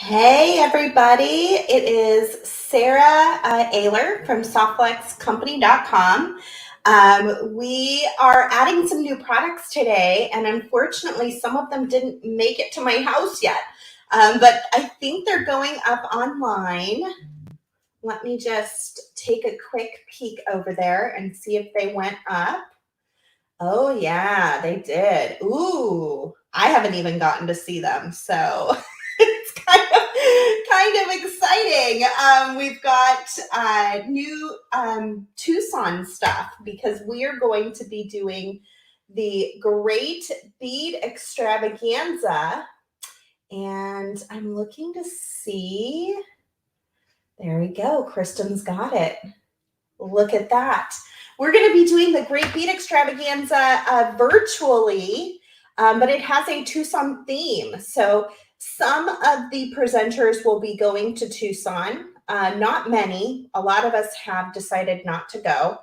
Hey everybody, it is Sarah Ayler from softflexcompany.com. We are adding some new products today, and unfortunately some of them didn't make it to my house yet, but I think they're going up online. Let me just take a quick peek over there and see if they went up. Oh yeah, they did. Ooh, I haven't even gotten to see them, so it's kind of exciting. We've got new Tucson stuff because we are going to be doing the Great Bead Extravaganza, and I'm looking to see. There we go. Kristen's got it. Look at that. We're going to be doing the Great Bead Extravaganza virtually, but it has a Tucson theme. So some of the presenters will be going to Tucson. Not many. A lot of us have decided not to go,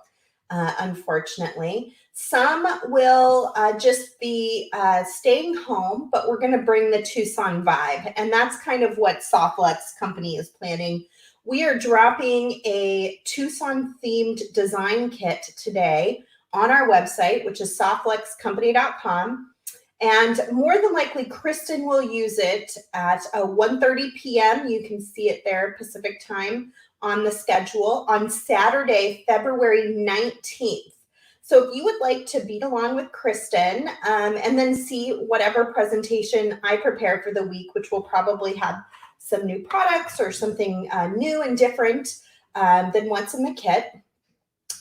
unfortunately. Some will just be staying home, but we're going to bring the Tucson vibe. And that's kind of what Softflex Company is planning. We are dropping a Tucson themed design kit today on our website, which is softflexcompany.com. And more than likely, Kristen will use it at 1:30 p.m. You can see it there, Pacific time, on the schedule on Saturday, February 19th. So if you would like to beat along with Kristen and then see whatever presentation I prepare for the week, which will probably have some new products or something new and different than what's in the kit,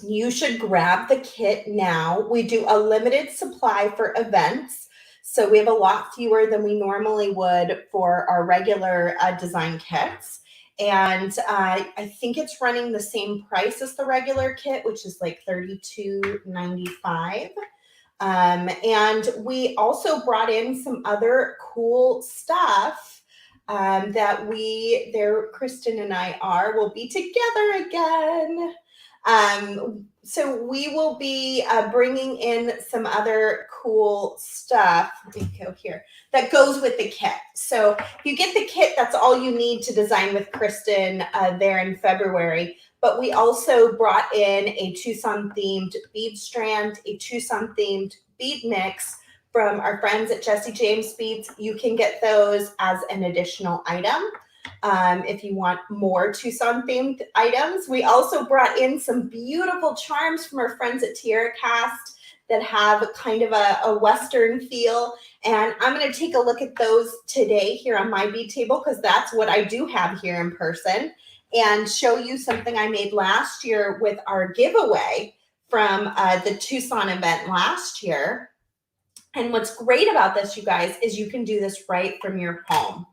you should grab the kit now. We do a limited supply for events, so we have a lot fewer than we normally would for our regular design kits. And I think it's running the same price as the regular kit, which is like $32.95. And we also brought in some other cool stuff that Kristen and I will be together again. So we will be bringing in some other cool stuff. Let me go here. That goes with the kit. So if you get the kit, that's all you need to design with Kristen there in February. But we also brought in a Tucson-themed bead strand, a Tucson-themed bead mix from our friends at Jesse James Beads. You can get those as an additional item if you want more Tucson-themed items. We also brought in some beautiful charms from our friends at Tierra Cast that have kind of a Western feel. And I'm going to take a look at those today here on my bead table because that's what I do have here in person, and show you something I made last year with our giveaway from the Tucson event last year. And what's great about this, you guys, is you can do this right from your home.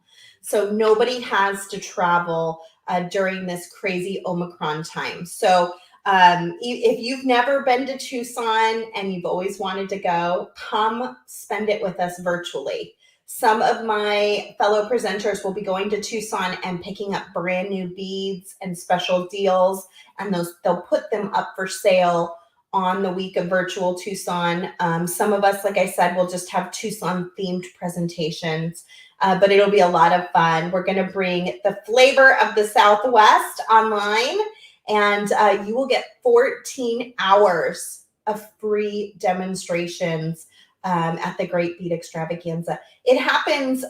So nobody has to travel during this crazy Omicron time. So if you've never been to Tucson and you've always wanted to go, come spend it with us virtually. Some of my fellow presenters will be going to Tucson and picking up brand new beads and special deals, and they'll put them up for sale on the week of virtual Tucson. Some of us, like I said, will just have Tucson themed presentations, but it'll be a lot of fun. We're going to bring the flavor of the Southwest online, and you will get 14 hours of free demonstrations at the Great Bead Extravaganza. It happens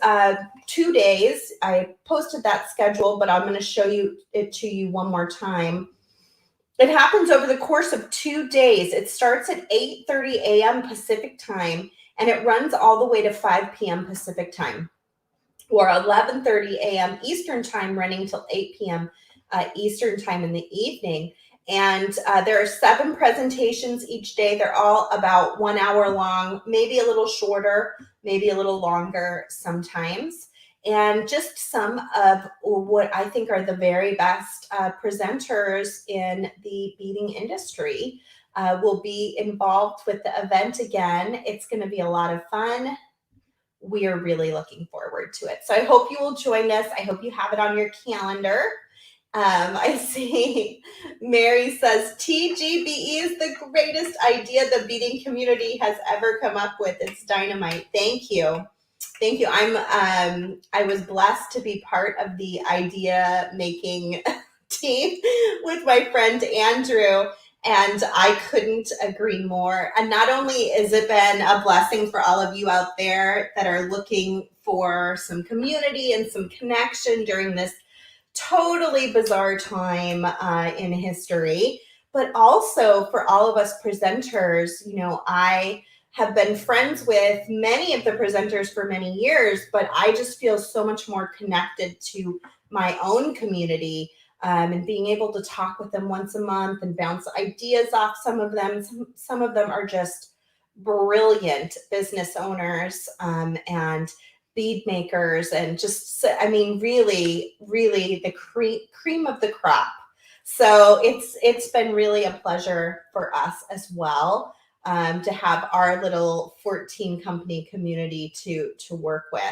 2 days. I posted that schedule, but I'm going to show it to you one more time. It happens over the course of 2 days. It starts at 8:30 a.m. Pacific time, and it runs all the way to 5 p.m. Pacific time, or 11:30 a.m. Eastern time, running till 8 p.m. Eastern time in the evening. And there are 7 presentations each day. They're all about 1 hour long, maybe a little shorter, maybe a little longer sometimes. And just some of what I think are the very best presenters in the beading industry will be involved with the event again. It's going to be a lot of fun. We are really looking forward to it. So I hope you will join us. I hope you have it on your calendar. I see Mary says, TGBE is the greatest idea the beading community has ever come up with. It's dynamite. Thank you. Thank you. I was blessed to be part of the idea making team with my friend Andrew, and I couldn't agree more. And not only has it been a blessing for all of you out there that are looking for some community and some connection during this totally bizarre time in history, but also for all of us presenters. I have been friends with many of the presenters for many years, but I just feel so much more connected to my own community, and being able to talk with them once a month and bounce ideas off some of them. Some of them are just brilliant business owners, and bead makers, and just, I mean, really, really the cream of the crop. So it's been really a pleasure for us as well, to have our little 14 company community to work with.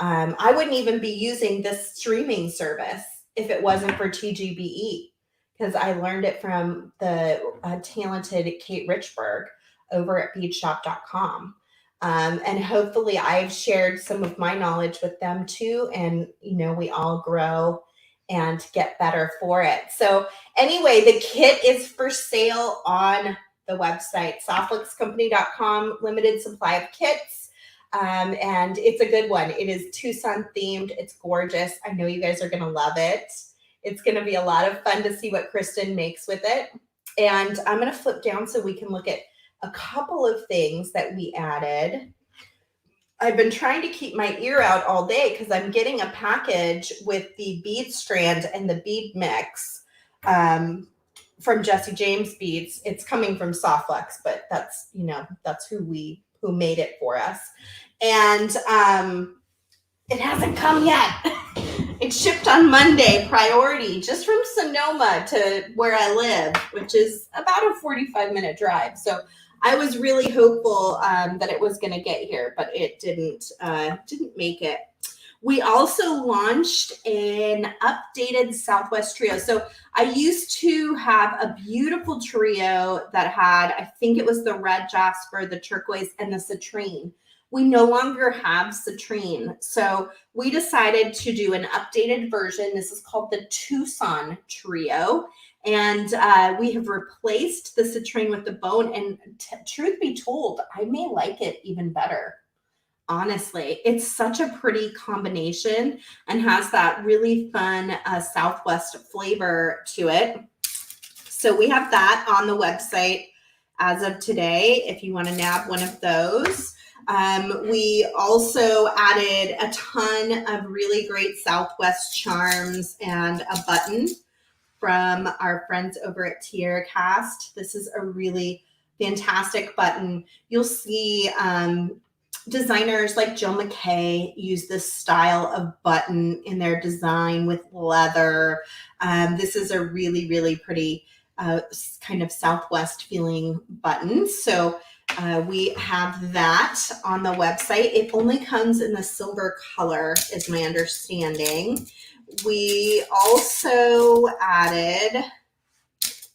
I wouldn't even be using this streaming service if it wasn't for TGBE, because I learned it from the talented Kate Richburg over at beadshop.com. And hopefully I've shared some of my knowledge with them too. And, we all grow and get better for it. So anyway, the kit is for sale on the website, softluxcompany.com, limited supply of kits. And it's a good one. It is Tucson themed. It's gorgeous. I know you guys are going to love it. It's going to be a lot of fun to see what Kristen makes with it. And I'm going to flip down so we can look at a couple of things that we added. I've been trying to keep my ear out all day because I'm getting a package with the bead strand and the bead mix from Jesse James Beads. It's coming from Softflex, but that's who made it for us. And it hasn't come yet. It shipped on Monday, priority, just from Sonoma to where I live, which is about a 45-minute drive. So I was really hopeful that it was going to get here, but it didn't make it. We also launched an updated Southwest trio. So I used to have a beautiful trio that had, I think it was the red jasper, the turquoise, and the citrine. We no longer have citrine. So we decided to do an updated version. This is called the Tucson trio. And we have replaced the citrine with the bone. And truth be told, I may like it even better. Honestly, it's such a pretty combination and has that really fun Southwest flavor to it. So we have that on the website as of today, if you want to nab one of those. We also added a ton of really great Southwest charms and a button from our friends over at TierCast. This is a really fantastic button. You'll see designers like Jill McKay use this style of button in their design with leather. This is a really, really pretty kind of Southwest feeling button. So we have that on the website. It only comes in the silver color, is my understanding. We also added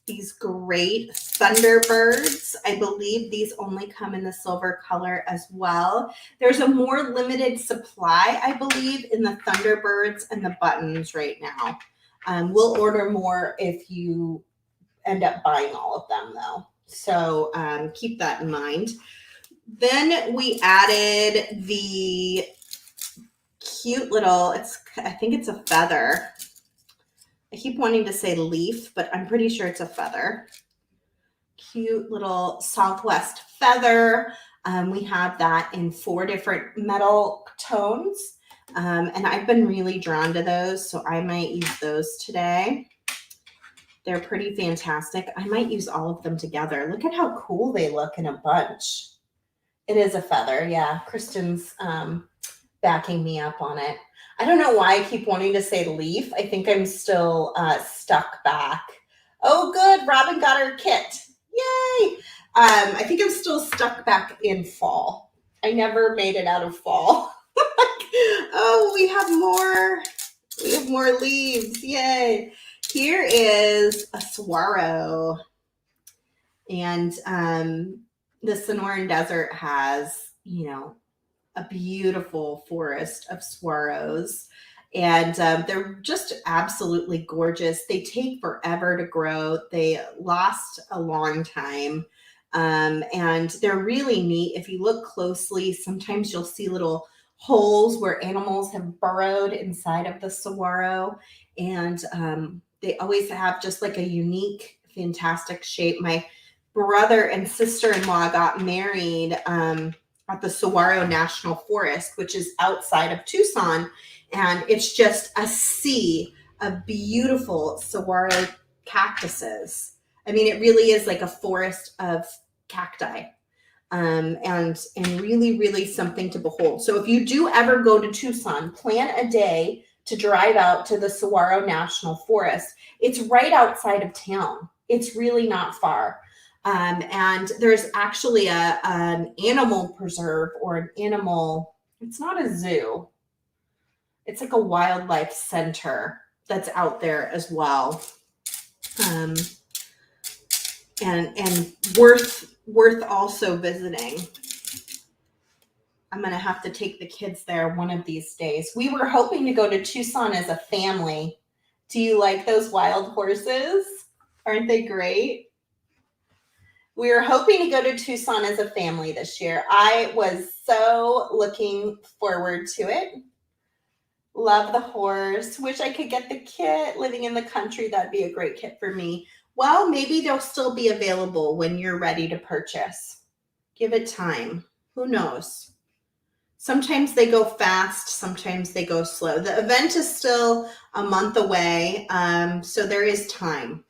these great Thunderbirds. I believe these only come in the silver color as well. There's a more limited supply, I believe, in the Thunderbirds and the buttons right now. We'll order more if you end up buying all of them, though. So keep that in mind. Then we added the cute little, I think it's a feather. I keep wanting to say leaf, but I'm pretty sure it's a feather. Cute little Southwest feather. We have that in 4 different metal tones. And I've been really drawn to those, so I might use those today. They're pretty fantastic. I might use all of them together. Look at how cool they look in a bunch. It is a feather, yeah. Kristen's backing me up on it. I don't know why I keep wanting to say leaf. I think I'm still stuck back. Oh, good. Robin got her kit. Yay. I think I'm still stuck back in fall. I never made it out of fall. Oh, we have more. We have more leaves. Yay. Here is a saguaro. And the Sonoran Desert has, a beautiful forest of saguaros. And they're just absolutely gorgeous. They take forever to grow. They last a long time. And they're really neat. If you look closely, sometimes you'll see little holes where animals have burrowed inside of the saguaro. And they always have just like a unique, fantastic shape. My brother and sister-in-law got married at the Saguaro National Forest, which is outside of Tucson. And it's just a sea of beautiful saguaro cactuses. I mean, it really is like a forest of cacti, and really, really something to behold. So if you do ever go to Tucson, plan a day to drive out to the Saguaro National Forest. It's right outside of town. It's really not far. And there's actually an animal preserve or an animal, it's not a zoo. It's like a wildlife center that's out there as well. And worth also visiting. I'm going to have to take the kids there one of these days. We were hoping to go to Tucson as a family. Do you like those wild horses? Aren't they great? We were hoping to go to Tucson as a family this year. I was so looking forward to it. Love the horse. Wish I could get the kit. Living in the country, that'd be a great kit for me. Well, maybe they'll still be available when you're ready to purchase. Give it time. Who knows? Sometimes they go fast, sometimes they go slow. The event is still a month away, so there is time.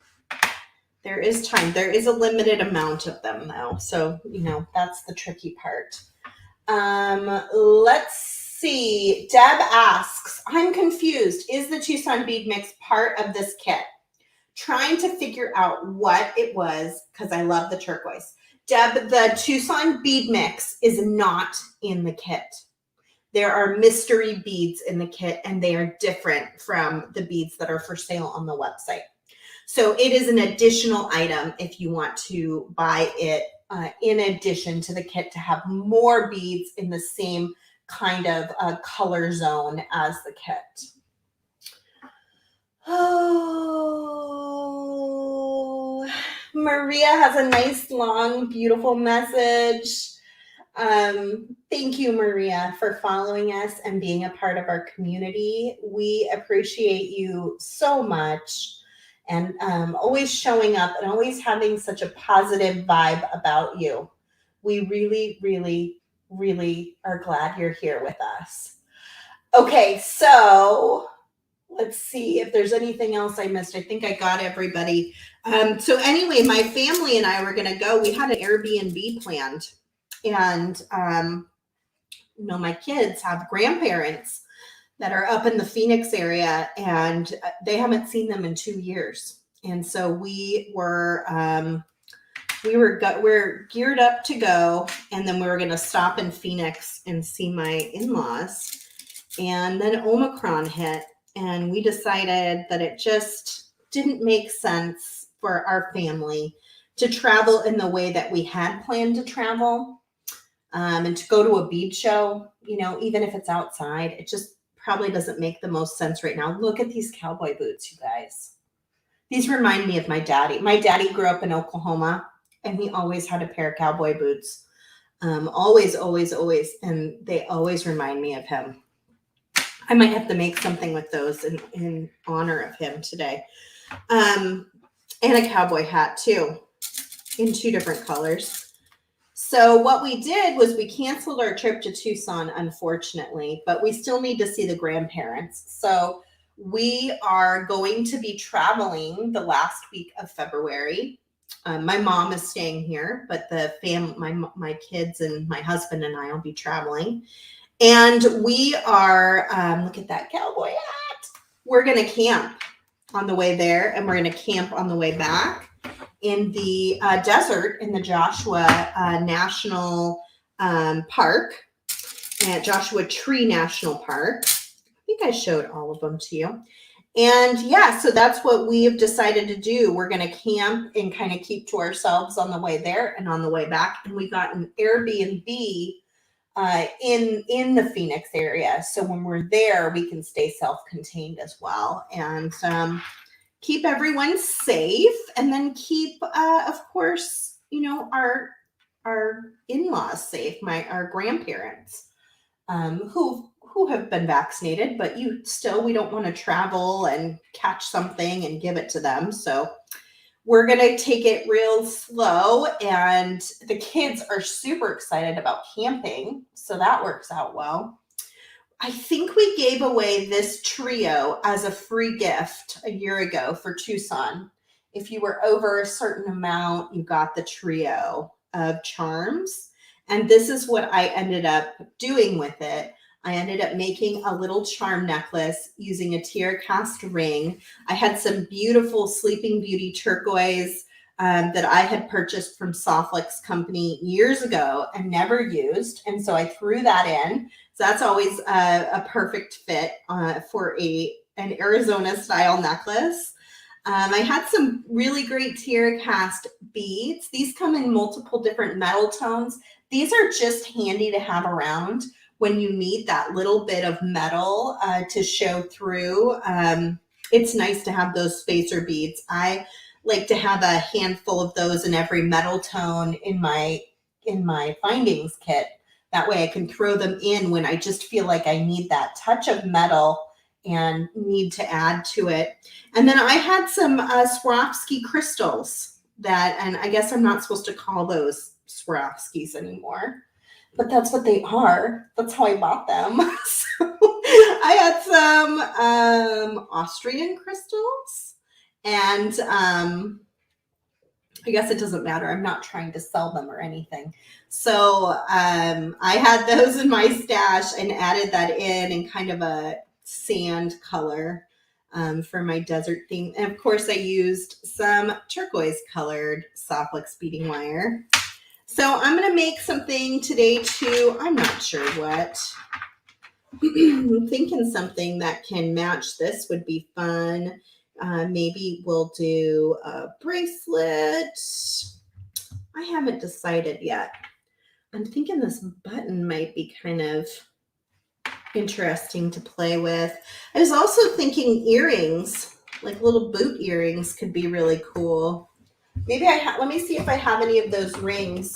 There is time. There is a limited amount of them, though. So, that's the tricky part. Let's see. Deb asks, I'm confused. Is the Tucson bead mix part of this kit? Trying to figure out what it was because I love the turquoise. Deb, the Tucson bead mix is not in the kit. There are mystery beads in the kit, and they are different from the beads that are for sale on the website. So it is an additional item if you want to buy it in addition to the kit to have more beads in the same kind of color zone as the kit. Oh, Maria has a nice, long, beautiful message. Thank you, Maria, for following us and being a part of our community. We appreciate you so much, and always showing up and always having such a positive vibe about you. We really, really, really are glad you're here with us. Okay, so let's see if there's anything else I missed. I think I got everybody. So anyway, my family and I were going to go. We had an Airbnb planned. And, my kids have grandparents that are up in the Phoenix area, and they haven't seen them in 2 years. And so we're geared up to go, and then we were going to stop in Phoenix and see my in-laws. And then Omicron hit, and we decided that it just didn't make sense for our family to travel in the way that we had planned to travel. And to go to a bead show, even if it's outside, it just probably doesn't make the most sense right now. Look at these cowboy boots, you guys. These remind me of my daddy. My daddy grew up in Oklahoma, and he always had a pair of cowboy boots. Always, always, always. And they always remind me of him. I might have to make something with those in honor of him today. And a cowboy hat, too, in 2 different colors. So what we did was we canceled our trip to Tucson, unfortunately, but we still need to see the grandparents. So we are going to be traveling the last week of February. My mom is staying here, but the my kids and my husband and I will be traveling. And we are, look at that cowboy hat. We're going to camp on the way there, and we're going to camp on the way back in the desert in the Joshua National Park, and Joshua Tree National Park. I think I showed all of them to you. And yeah, so that's what we have decided to do. We're going to camp and kind of keep to ourselves on the way there and on the way back. And we got an Airbnb in the Phoenix area. So when we're there, we can stay self-contained as well, and keep everyone safe, and then keep, of course, our in-laws safe, our grandparents, who have been vaccinated, but we don't want to travel and catch something and give it to them. So we're going to take it real slow, and the kids are super excited about camping, so that works out well. I think we gave away this trio as a free gift a year ago for Tucson. If you were over a certain amount, you got the trio of charms. And this is what I ended up doing with it. I ended up making a little charm necklace using a tiara cast ring. I had some beautiful Sleeping Beauty turquoise that I had purchased from Softlex Company years ago and never used. And so I threw that in. So that's always a perfect fit for an Arizona style necklace. I had some really great tiara cast beads. These come in multiple different metal tones. These are just handy to have around when you need that little bit of metal to show through. It's nice to have those spacer beads. I like to have a handful of those in every metal tone in my findings kit. That way I can throw them in when I just feel like I need that touch of metal and need to add to it. And then I had some Swarovski crystals and I guess I'm not supposed to call those Swarovskis anymore, but that's what they are. That's how I bought them. So I had some Austrian crystals, and I guess it doesn't matter. I'm not trying to sell them or anything. So I had those in my stash and added that in kind of a sand color for my desert theme. And of course, I used some turquoise colored Softlex beading wire. So I'm going to make something today too. I'm not sure what. I'm thinking something that can match this would be fun. Maybe we'll do a bracelet. I haven't decided yet. I'm thinking this button might be kind of interesting to play with. I was also thinking earrings, like little boot earrings could be really cool. Maybe let me see if I have any of those rings.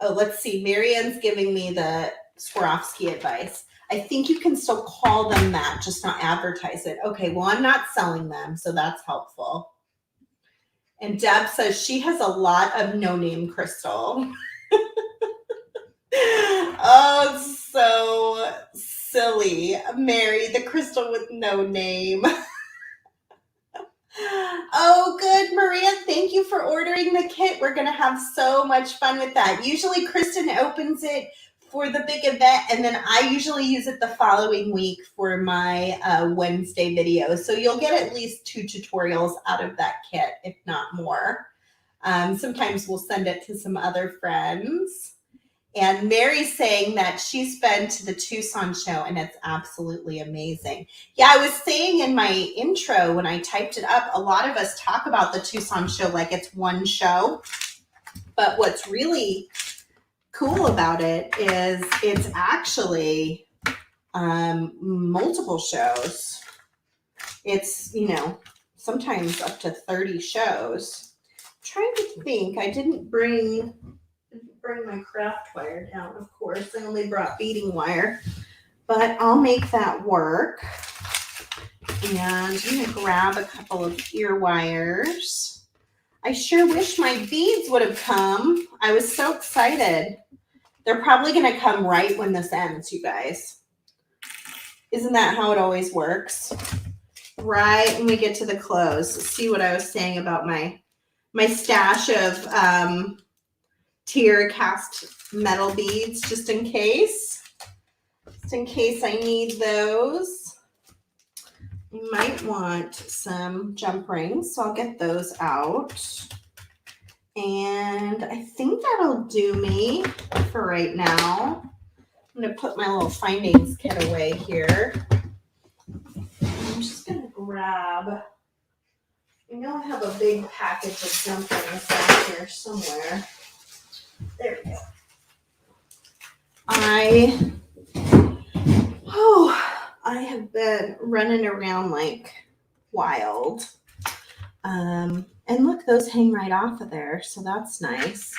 Oh, let's see. Marianne's giving me the Swarovski advice. I think you can still call them that, just not advertise it. Okay, well, I'm not selling them, so that's helpful. And Deb says she has a lot of no-name crystal. Oh, so silly. Mary, the crystal with no name. Oh, good, Maria. Thank you for ordering the kit. We're going to have so much fun with that. Usually Kristen opens it for the big event, and then I usually use it the following week for my Wednesday video. So you'll get at least 2 tutorials out of that kit, if not more. Sometimes we'll send it to some other friends. And Mary's saying that she's been to the Tucson show and it's absolutely amazing. Yeah, I was saying in my intro when I typed it up, a lot of us talk about the Tucson show like it's one show. But what's really cool about it is it's actually multiple shows. It's, sometimes up to 30 shows. I'm trying to think. I didn't bring my craft wire down, of course. I only brought beading wire, but I'll make that work. And I'm going to grab a couple of ear wires. I sure wish my beads would have come. I was so excited. They're probably going to come right when this ends, you guys. Isn't that how it always works? Right when we get to the close. See what I was saying about my stash of tiara cast metal beads, just in case I need those. You might want some jump rings, so I'll get those out. And I think that'll do me for right now. I'm going to put my little findings kit away here. I'm just going to grab, I know I have a big package of jump rings down here somewhere. There we go. I have been running around like wild. And look, those hang right off of there, so that's nice.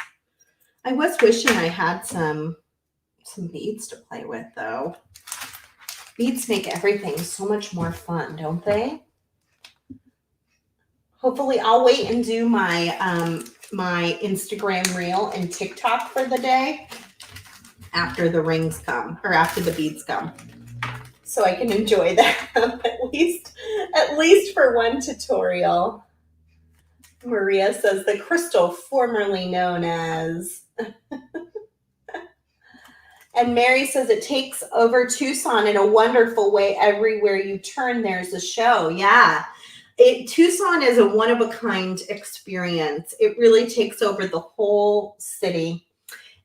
I was wishing I had some beads to play with, though. Beads make everything so much more fun, don't they? Hopefully, I'll wait and do my my Instagram reel and TikTok for the day after the rings come, or after the beads come, so I can enjoy them at least for one tutorial. Maria says the crystal formerly known as. And Mary says it takes over Tucson in a wonderful way. Everywhere you turn, there's a show. Yeah. Tucson is a one-of-a-kind experience. It really takes over the whole city.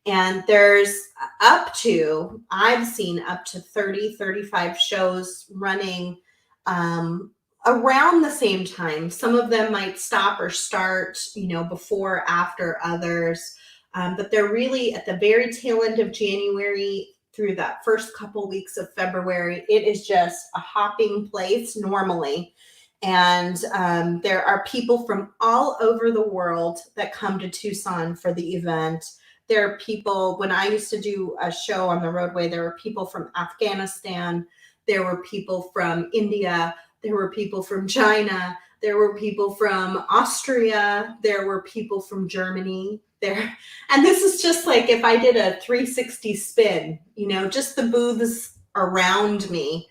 And there's I've seen up to 30, 35 shows running around the same time. Some of them might stop or start, before, after others. But they're really at the very tail end of January through that first couple weeks of February. It is just a hopping place normally. And there are people from all over the world that come to Tucson for the event. There are people, when I used to do a show on the roadway, there were people from Afghanistan. There were people from India. There were people from China. There were people from Austria. There were people from Germany. And this is just like if I did a 360 spin, just the booths around me.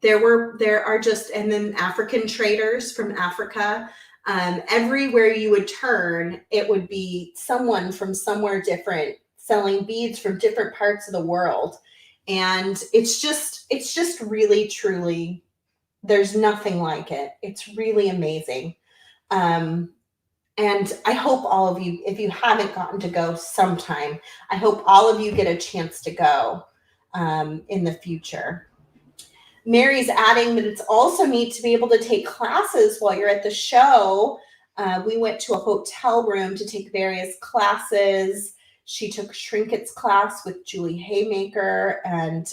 There are just, and then African traders from Africa. Everywhere you would turn, it would be someone from somewhere different selling beads from different parts of the world. And it's just really, truly, there's nothing like it. It's really amazing. And I hope all of you, if you haven't gotten to go sometime, I hope all of you get a chance to go in the future. Mary's adding that it's also neat to be able to take classes while you're at the show. We went to a hotel room to take various classes. She took a trinkets class with Julie Haymaker, and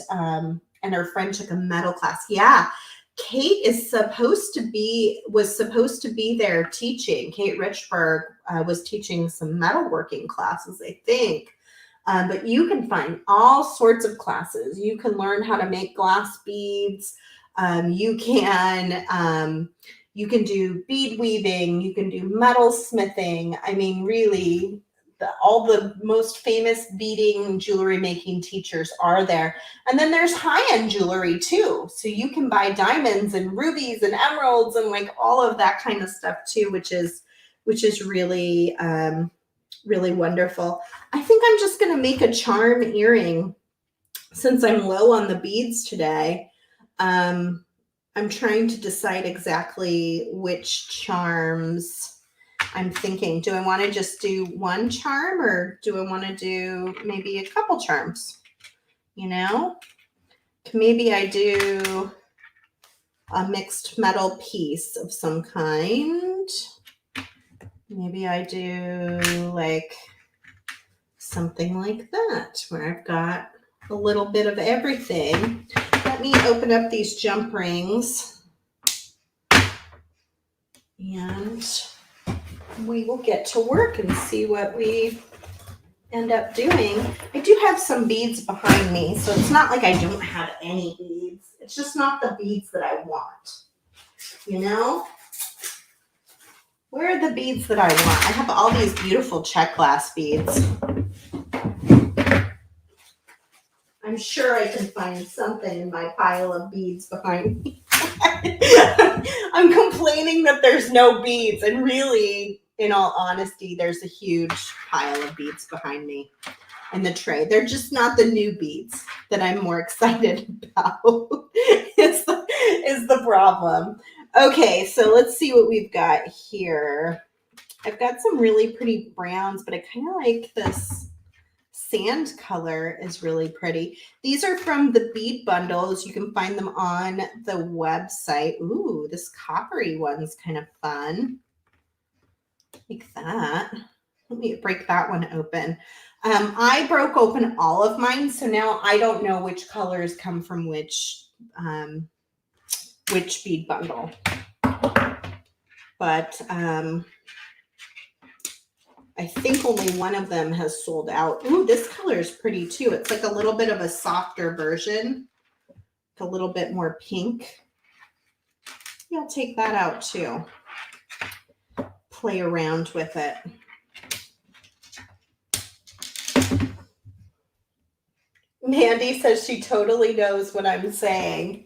her friend took a metal class. Yeah. Kate was supposed to be there teaching. Kate Richburg was teaching some metalworking classes, I think. But you can find all sorts of classes. You can learn how to make glass beads. You can do bead weaving. You can do metal smithing. I mean, really, all the most famous beading jewelry making teachers are there. And then there's high-end jewelry too. So you can buy diamonds and rubies and emeralds and like all of that kind of stuff too, which is really, really wonderful. I think I'm just going to make a charm earring since I'm low on the beads today. I'm trying to decide exactly which charms I'm thinking. Do I want to just do one charm, or do I want to do maybe a couple charms? Maybe I do a mixed metal piece of some kind. Maybe I do like something like that, where I've got a little bit of everything. Let me open up these jump rings, and we will get to work and see what we end up doing. I do have some beads behind me, so it's not like I don't have any beads. It's just not the beads that I want. Where are the beads that I want? I have all these beautiful check glass beads. I'm sure I can find something in my pile of beads behind me. I'm complaining that there's no beads, and really, in all honesty, there's a huge pile of beads behind me in the tray. They're just not the new beads that I'm more excited about. is the problem. Okay, so let's see what we've got here. I've got some really pretty browns, but I kind of like this sand color is really pretty. These are from the bead bundles. You can find them on the website. Ooh, this coppery one's kind of fun. Like that. Let me break that one open. I broke open all of mine, so now I don't know which colors come from which bead bundle. But I think only one of them has sold out. Ooh, this color is pretty too. It's like a little bit of a softer version, a little bit more pink. Yeah, I'll take that out too. Play around with it. Mandy says she totally knows what I'm saying.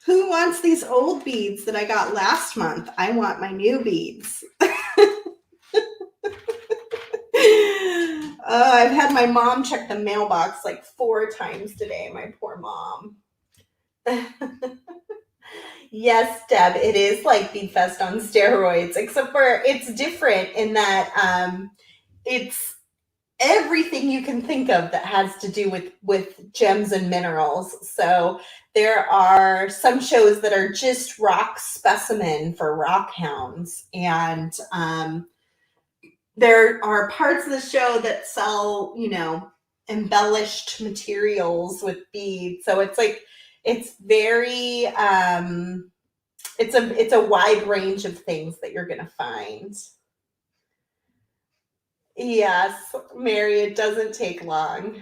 Who wants these old beads that I got last month? I want my new beads. I've had my mom check the mailbox like 4 times today, my poor mom. Yes, Deb, it is like Bead Fest on steroids, except for it's different in that it's everything you can think of that has to do with gems and minerals. So there are some shows that are just rock specimen for rock hounds, and there are parts of the show that sell, embellished materials with beads. So it's like it's very it's a wide range of things that you're gonna find. Yes, Mary, it doesn't take long.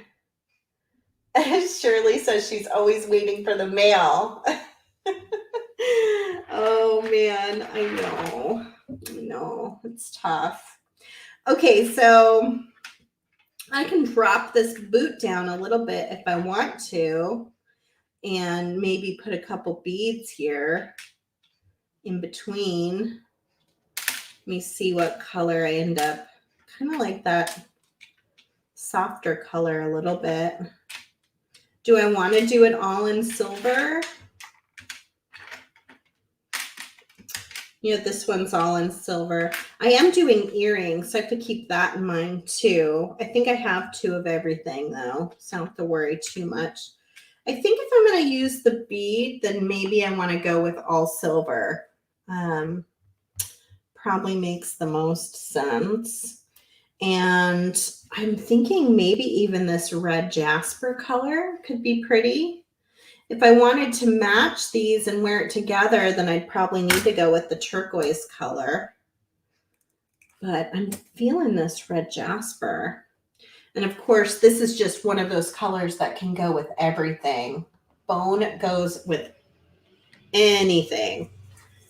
Shirley says she's always waiting for the mail. Oh man, I know. It's tough. Okay, so I can drop this boot down a little bit if I want to, and maybe put a couple beads here in between. Let me see what color I end up. Kind of like that softer color a little bit. Do I want to do it all in silver? This one's all in silver. I am doing earrings, so I have to keep that in mind too. I think I have 2 of everything though, so I don't have to worry too much. I think if I'm going to use the bead, then maybe I want to go with all silver. Probably makes the most sense. And I'm thinking maybe even this red jasper color could be pretty. If I wanted to match these and wear it together, then I'd probably need to go with the turquoise color. But I'm feeling this red jasper. And of course, this is just one of those colors that can go with everything. Bone goes with anything.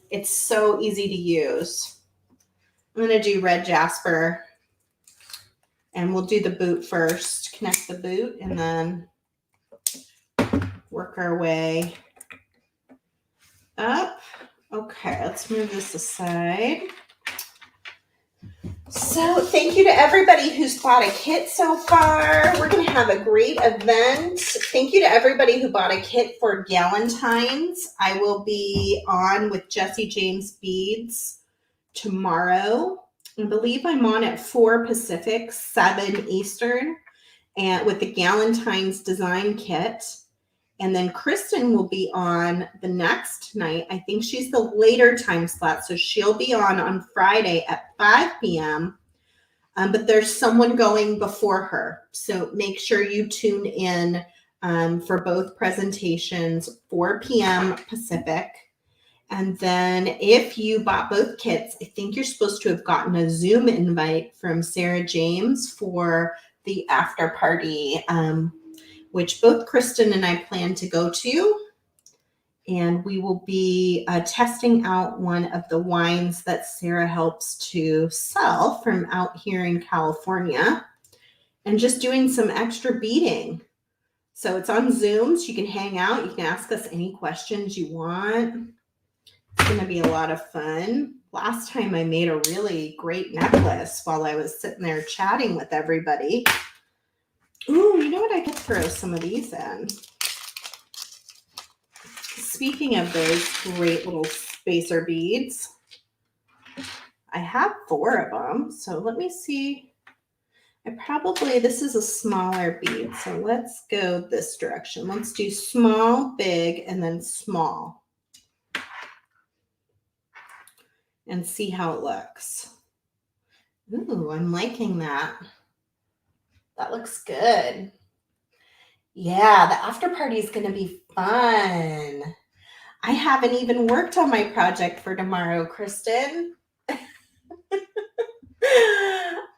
It's so easy to use. I'm going to do red jasper. And we'll do the boot first. Connect the boot and then work our way up. Okay, let's move this aside. So thank you to everybody who's bought a kit so far. We're going to have a great event. Thank you to everybody who bought a kit for Galentine's. I will be on with Jesse James Beads tomorrow. I believe I'm on at 4 Pacific, 7 Eastern, and with the Galentine's design kit. And then Kristen will be on the next night. I think she's the later time slot, so she'll be on Friday at 5 p.m. But there's someone going before her, so make sure you tune in for both presentations, 4 p.m. Pacific. And then if you bought both kits, I think you're supposed to have gotten a Zoom invite from Sarah James for the after party, which both Kristen and I plan to go to. And we will be testing out one of the wines that Sarah helps to sell from out here in California and just doing some extra beading. So it's on Zoom, so you can hang out. You can ask us any questions you want. It's going to be a lot of fun. Last time I made a really great necklace while I was sitting there chatting with everybody. Ooh, you know what? I could throw some of these in. Speaking of those great little spacer beads, I have 4 of them. So let me see. This is a smaller bead. So let's go this direction. Let's do small, big, and then small. And see how it looks. Ooh, I'm liking that. That looks good. Yeah, the after party is going to be fun. I haven't even worked on my project for tomorrow, Kristen.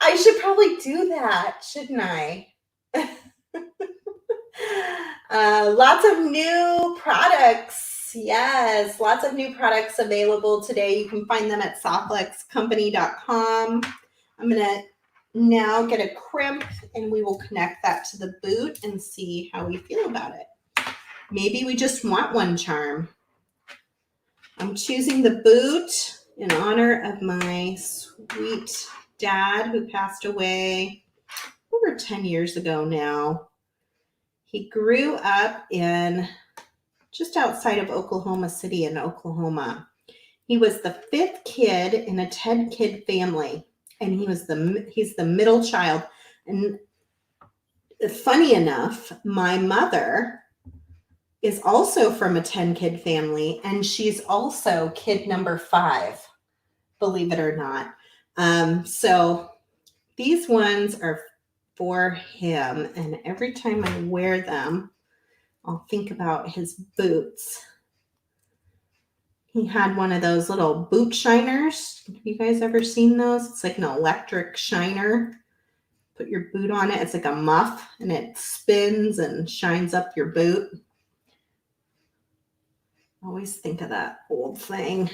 I should probably do that, shouldn't I? Lots of new products. Yes, lots of new products available today. You can find them at softflexcompany.com. I'm going to now get a crimp and we will connect that to the boot and see how we feel about it. Maybe we just want one charm. I'm choosing the boot in honor of my sweet dad who passed away over 10 years ago now. He grew up in just outside of Oklahoma City in Oklahoma. He was the 5th kid in a 10-kid family, and he's the middle child. And funny enough, my mother is also from a 10-kid family, and she's also kid number 5, believe it or not. So these ones are for him, and every time I wear them, I'll think about his boots. He had one of those little boot shiners. Have you guys ever seen those? It's like an electric shiner. Put your boot on it. It's like a muff, and it spins and shines up your boot. I always think of that old thing.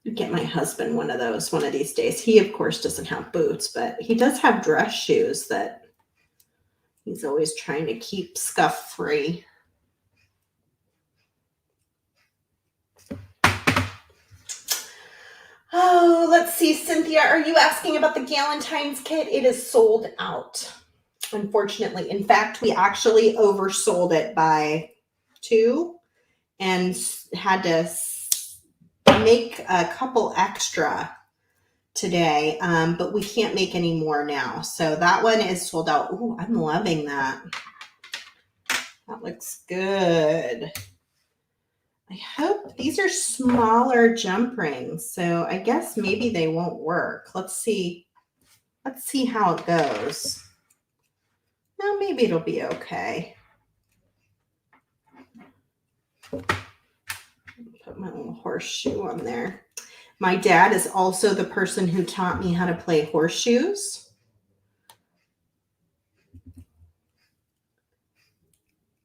I'd get my husband one of those one of these days. He, of course, doesn't have boots, but he does have dress shoes that he's always trying to keep scuff-free. Oh, let's see, Cynthia, are you asking about the Galentine's kit? It is sold out, unfortunately. In fact, we actually oversold it by 2 and had to make a couple extra today, but we can't make any more now. So that one is sold out. Ooh, I'm loving that. That looks good. I hope these are smaller jump rings, so I guess maybe they won't work. Let's see how it goes. Well, maybe it'll be okay. Put my little horseshoe on there. My dad is also the person who taught me how to play horseshoes. Of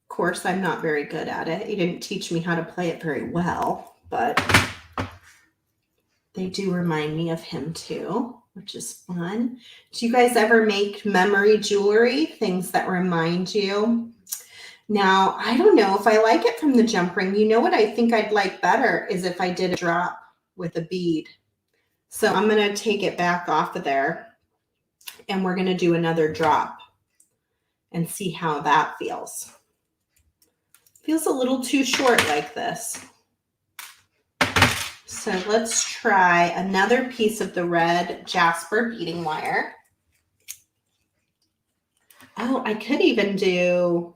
course, I'm not very good at it. He didn't teach me how to play it very well, but they do remind me of him too, which is fun. Do you guys ever make memory jewelry, things that remind you? Now, I don't know if I like it from the jump ring. You know what I think I'd like better is if I did a drop with a bead. So I'm going to take it back off of there and we're going to do another drop and see how that feels. Feels a little too short like this. So let's try another piece of the red jasper beading wire. Oh, I could even do,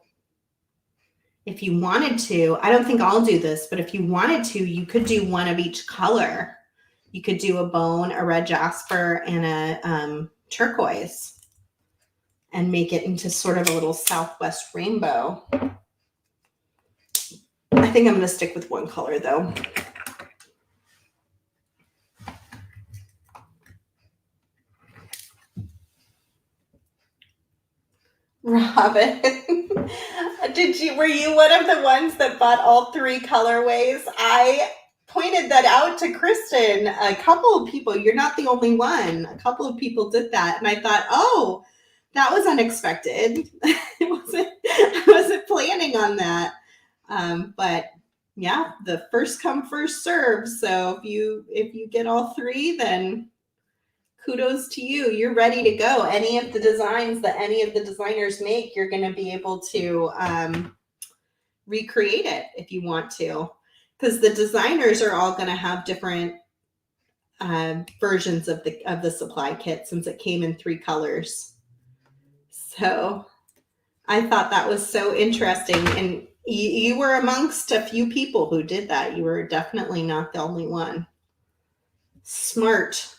if you wanted to, I don't think I'll do this, but if you wanted to, you could do one of each color. You could do a bone, a red jasper, and a turquoise and make it into sort of a little Southwest rainbow. I think I'm going to stick with one color though. Robin, were you one of the ones that bought all 3 colorways? I pointed that out to Kristen. A couple of people, you're not the only one. A couple of people did that. And I thought, oh, that was unexpected. I wasn't planning on that. But yeah, the first come, first serve. So if you get all 3, then kudos to you. You're ready to go. Any of the designs that any of the designers make, you're going to be able to recreate it if you want to, because the designers are all going to have different versions of the supply kit since it came in 3 colors. So I thought that was so interesting, and you were amongst a few people who did that. You were definitely not the only one. Smart.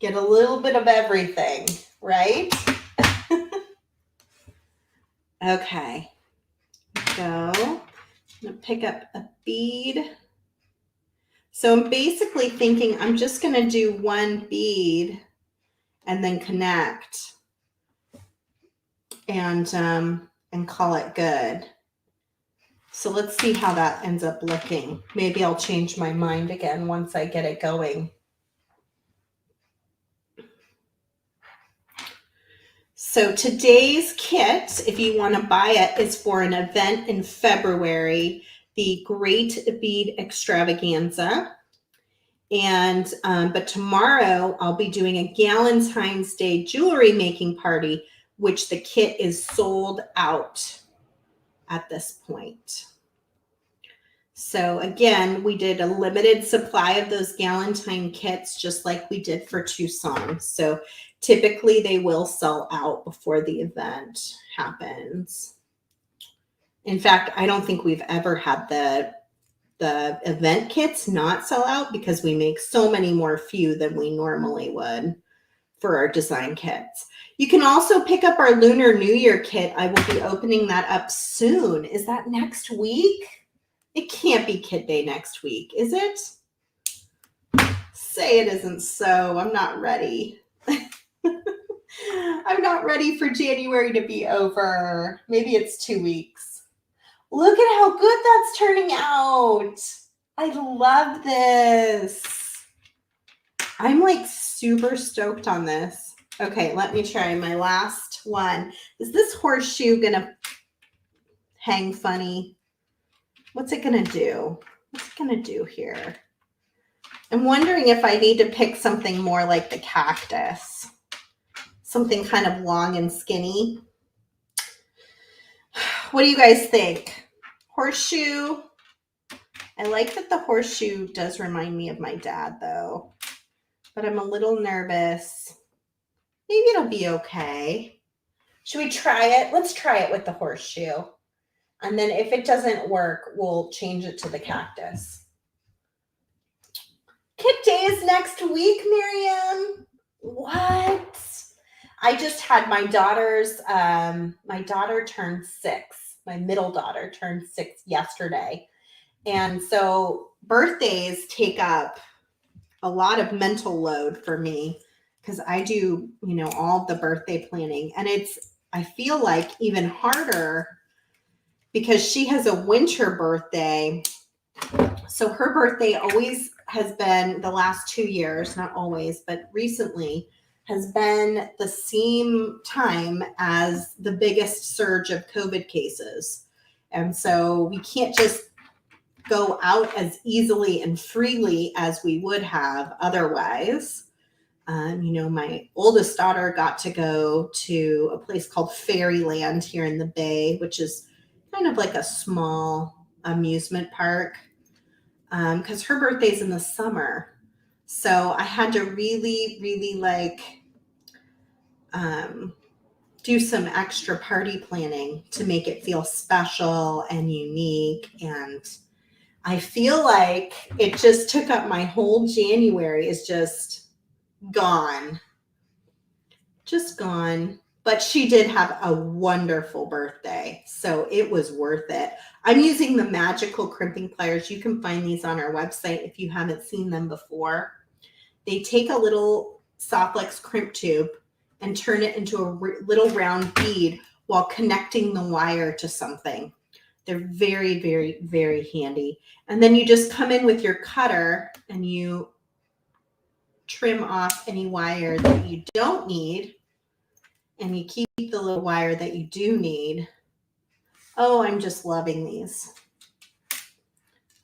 Get a little bit of everything, right? Okay, go. I'm gonna pick up a bead. So I'm basically thinking I'm just gonna do one bead and then connect and call it good. So let's see how that ends up looking. Maybe I'll change my mind again once I get it going. So today's kit, if you want to buy it, is for an event in February, the Great Bead Extravaganza. And but tomorrow I'll be doing a Galentine's Day jewelry making party, which the kit is sold out at this point. So again, we did a limited supply of those Galentine kits, just like we did for Tucson. So typically they will sell out before the event happens. In fact, I don't think we've ever had the event kits not sell out because we make so many more few than we normally would for our design kits. You can also pick up our Lunar New Year kit. I will be opening that up soon. Is that next week? It can't be Kit Day next week, is it? Say it isn't so. I'm not ready. I'm not ready for January to be over. Maybe it's 2 weeks. Look at how good that's turning out. I love this. I'm like super stoked on this. Okay, let me try my last one. Is this horseshoe gonna hang funny? What's it gonna do? What's it gonna do here? I'm wondering if I need to pick something more like the cactus. Something kind of long and skinny. What do you guys think? Horseshoe. I like that the horseshoe does remind me of my dad though, but I'm a little nervous. Maybe it'll be okay. Should we try it? Let's try it with the horseshoe. And then if it doesn't work, we'll change it to the cactus. Kit Day is next week, Miriam. What? I just had my daughter turned 6. My middle daughter turned 6 yesterday. And so birthdays take up a lot of mental load for me because I do, all the birthday planning. And I feel like even harder because she has a winter birthday. So her birthday always has been the last 2 years, not always, but recently has been the same time as the biggest surge of COVID cases. And so we can't just go out as easily and freely as we would have otherwise. My oldest daughter got to go to a place called Fairyland here in the Bay, which is kind of like a small amusement park because her birthday's in the summer. So I had to really, really do some extra party planning to make it feel special and unique. And I feel like it just took up my whole January is just gone. Just gone. But she did have a wonderful birthday, so it was worth it. I'm using the magical crimping pliers. You can find these on our website if you haven't seen them before. They take a little Softlex crimp tube and turn it into a little round bead while connecting the wire to something. They're very, very, very handy. And then you just come in with your cutter and you trim off any wire that you don't need. And you keep the little wire that you do need. Oh, I'm just loving these.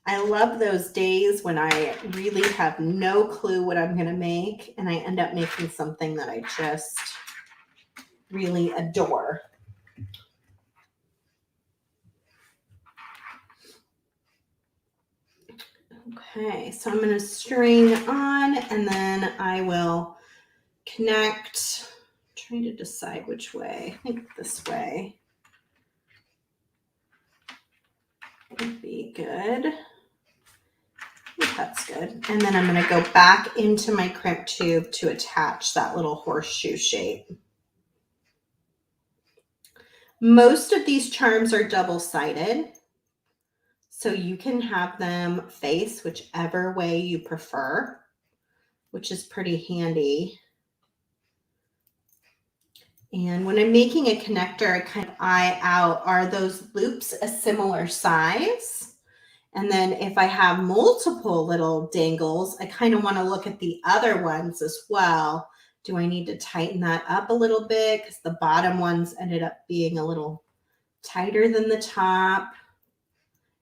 I love those days when I really have no clue what I'm going to make, and I end up making something that I just really adore. Okay, so I'm going to string on, and then I will connect. Trying to decide which way. I think this way would be good. That's good. And then I'm going to go back into my crimp tube to attach that little horseshoe shape. Most of these charms are double-sided, so you can have them face whichever way you prefer, which is pretty handy. And when I'm making a connector, I kind of eye out, are those loops a similar size? And then if I have multiple little dangles, I kind of want to look at the other ones as well. Do I need to tighten that up a little bit? Because the bottom ones ended up being a little tighter than the top.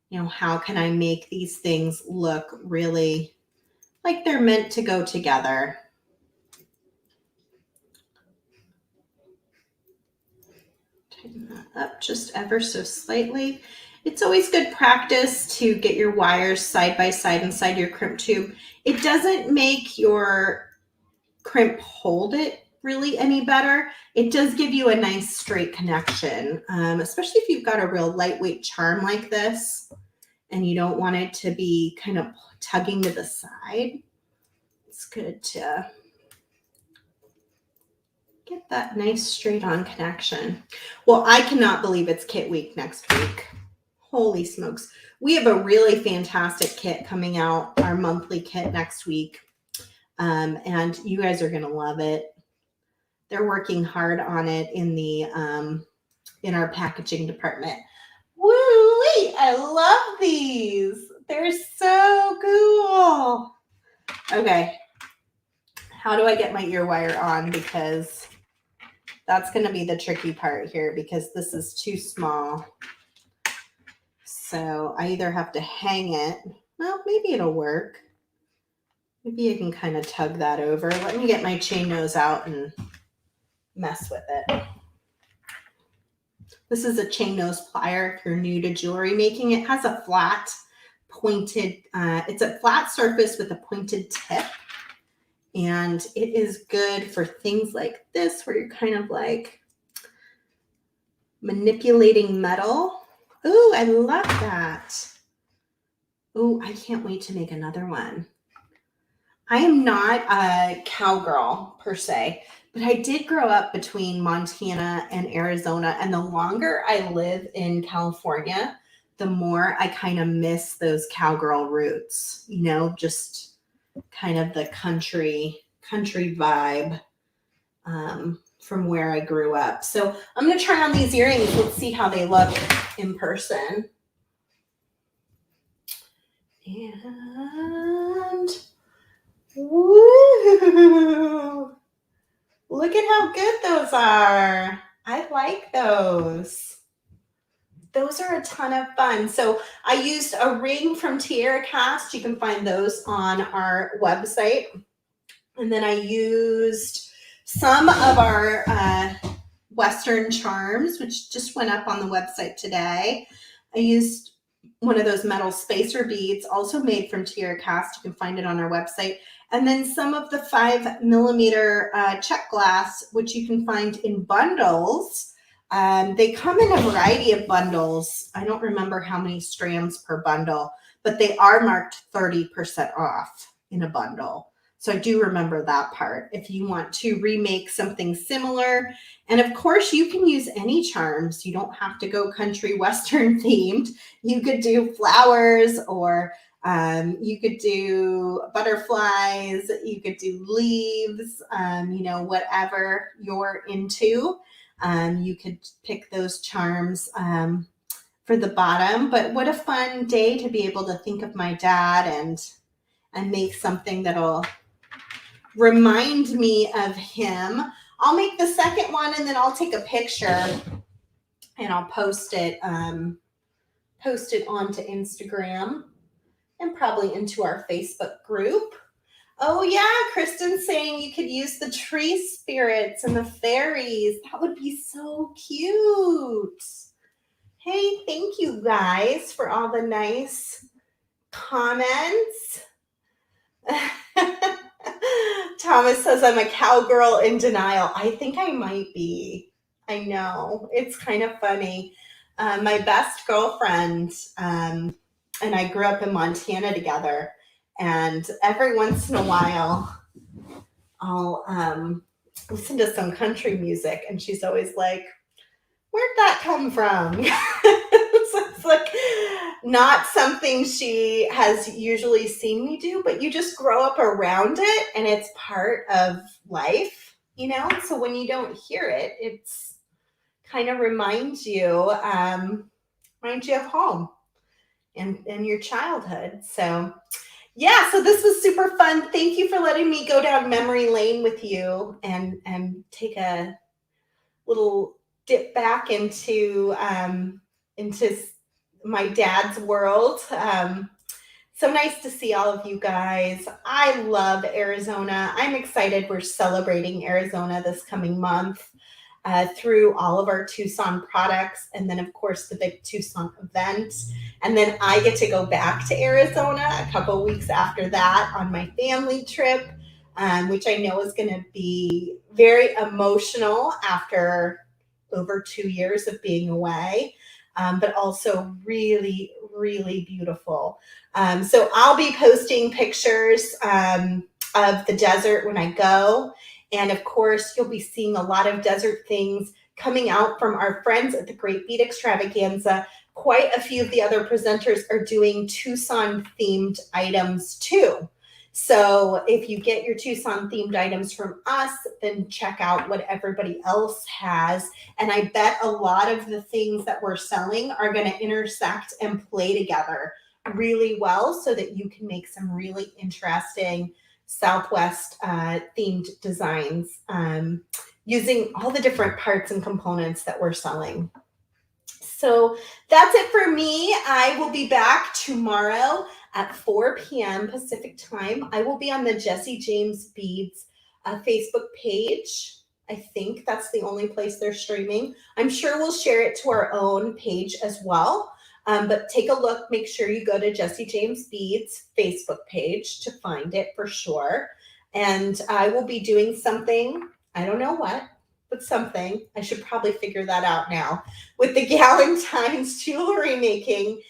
You know, how can I make these things look really like they're meant to go together? Tighten that up just ever so slightly. It's always good practice to get your wires side by side inside your crimp tube. It doesn't make your crimp hold it really any better. It does give you a nice straight connection, especially if you've got a real lightweight charm like this and you don't want it to be kind of tugging to the side. It's good to get that nice straight on connection. Well, I cannot believe it's kit week next week. Holy smokes. We have a really fantastic kit coming out, our monthly kit next week. And you guys are going to love it. They're working hard on it in our packaging department. Woo-wee, I love these. They're so cool. Okay. How do I get my ear wire on? Because that's going to be the tricky part here because this is too small. So I either have to hang it. Well, maybe it'll work. Maybe I can kind of tug that over. Let me get my chain nose out and mess with it. This is a chain nose plier if you're new to jewelry making. It has a flat pointed, it's a flat surface with a pointed tip. And it is good for things like this where you're kind of like manipulating metal. Ooh, I love that. Ooh, I can't wait to make another one. I am not a cowgirl per se, but I did grow up between Montana and Arizona. And the longer I live in California, the more I kind of miss those cowgirl roots, you know, just kind of the country vibe from where I grew up. So I'm going to try on these earrings. Let's see how they look in person. And woo! Look at how good those are. I like those. Those are a ton of fun. So I used a ring from Tierra Cast. You can find those on our website. And then I used some of our Western charms, which just went up on the website today. I used one of those metal spacer beads, also made from Tierra Cast. You can find it on our website. And then some of the 5mm check glass, which you can find in bundles. They come in a variety of bundles. I don't remember how many strands per bundle, but they are marked 30% off in a bundle. So I do remember that part if you want to remake something similar. And of course, you can use any charms. You don't have to go country western themed. You could do flowers, or you could do butterflies. You could do leaves, you know, whatever you're into. You could pick those charms for the bottom. But what a fun day to be able to think of my dad and make something that'll remind me of him. I'll make the second one and then I'll take a picture and I'll post it onto Instagram and probably into our Facebook group. Oh yeah, Kristen's saying you could use the tree spirits and the fairies. That would be so cute. Hey, thank you guys for all the nice comments. Thomas says I'm a cowgirl in denial. I think I might be. I know. It's kind of funny. My best girlfriend and I grew up in Montana together. And every once in a while, I'll listen to some country music, and she's always like, "Where'd that come from?" So it's like not something she has usually seen me do, but you just grow up around it, and it's part of life, you know. So when you don't hear it, it's kind of reminds you of home and your childhood. So yeah, so this was super fun. Thank you for letting me go down memory lane with you and take a little dip back into my dad's world. So nice to see all of you guys. I love Arizona. I'm excited. We're celebrating Arizona this coming month through all of our Tucson products, and then of course the big Tucson event. And then I get to go back to Arizona a couple weeks after that on my family trip, which I know is going to be very emotional after over 2 years of being away, but also really, really beautiful. So I'll be posting pictures of the desert when I go. And of course, you'll be seeing a lot of desert things coming out from our friends at the Great Bead Extravaganza. Quite a few of the other presenters are doing Tucson themed items too. So if you get your Tucson themed items from us, then check out what everybody else has. And I bet a lot of the things that we're selling are going to intersect and play together really well so that you can make some really interesting Southwest themed designs using all the different parts and components that we're selling. So that's it for me. I will be back tomorrow at 4 p.m. Pacific time. I will be on the Jesse James Beads Facebook page. I think that's the only place they're streaming. I'm sure we'll share it to our own page as well. But take a look. Make sure you go to Jesse James Beads Facebook page to find it for sure. And I will be doing something, I don't know what, but something. I should probably figure that out now. With the Galentine's jewelry making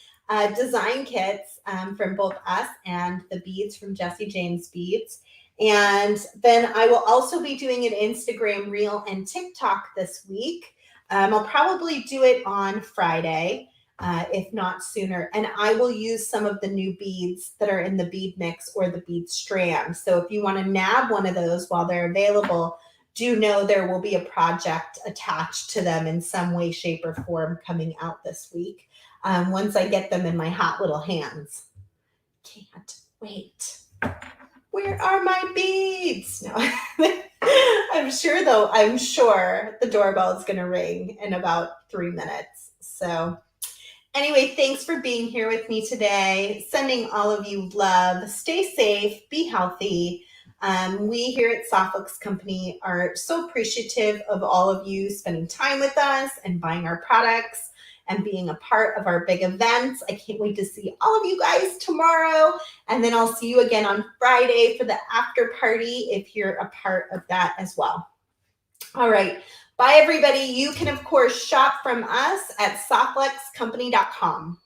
design kits from both us and the beads from Jesse James Beads. And then I will also be doing an Instagram reel and TikTok this week. I'll probably do it on Friday, if not sooner. And I will use some of the new beads that are in the bead mix or the bead strand. So if you want to nab one of those while they're available, do know there will be a project attached to them in some way, shape, or form coming out this week once I get them in my hot little hands. Can't wait. Where are my beads? No. I'm sure the doorbell is going to ring in about 3 minutes. So anyway, thanks for being here with me today. Sending all of you love. Stay safe. Be healthy. We here at Softflex Company are so appreciative of all of you spending time with us and buying our products and being a part of our big events. I can't wait to see all of you guys tomorrow. And then I'll see you again on Friday for the after party if you're a part of that as well. All right. Bye, everybody. You can, of course, shop from us at softflexcompany.com.